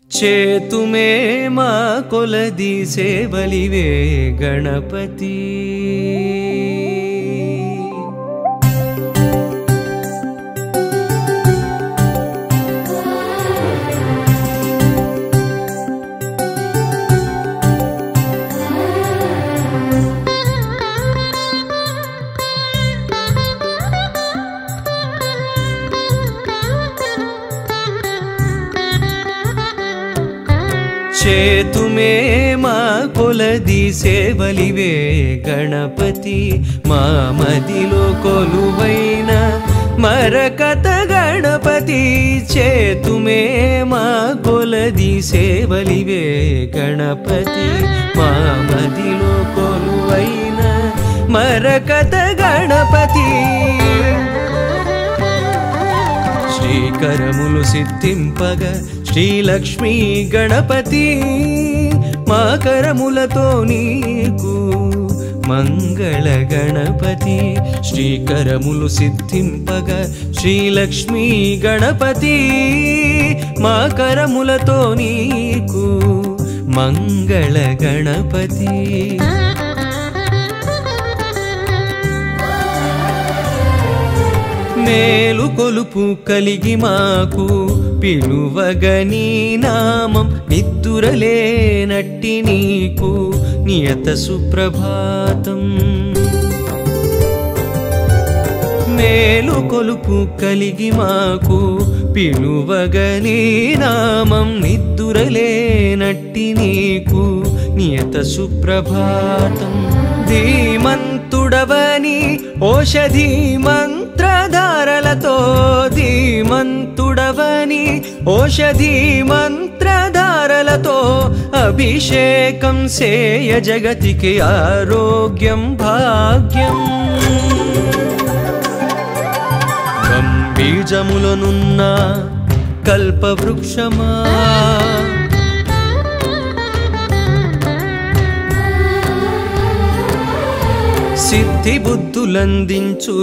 చేతుమే మా కొలది సేవలివే గణపతి చేతుమే మా కొలది సేవలివే గణపతి మా మదిలో కొలువైన మరకత గణపతి చేతుమే మా కొలది సేవలివే గణపతి మా మదిలో కొలువైన మరకత గణపతి శ్రీకరములు సిద్ధింపగ శ్రీలక్ష్మీ గణపతి మా కరములతో నీకు మంగళ గణపతి శ్రీకరములు సిద్ధింపగ శ్రీలక్ష్మీ గణపతి మా కరములతో నీకు మంగళ గణపతి మేలు కొలుపు కలిగి మాకు పిలువగని నామం నిద్దురలేనట్టి నీకు నియత సుప్రభాతం మేలు కొలుపు కలిగి మాకు పిలువగని నామం నిద్దురలేనట్టి నీకు నియత సుప్రభాతం ధీమంతుడవని ఓషధి మంత్రధారలతో ధీమంతుడవని ఓషధి మంత్రధారలతో అభిషేకం సేయ జగతికి ఆరోగ్యం భాగ్యం బీజములనున్న కల్పవృక్షమా సిద్ధి బుద్ధులందించు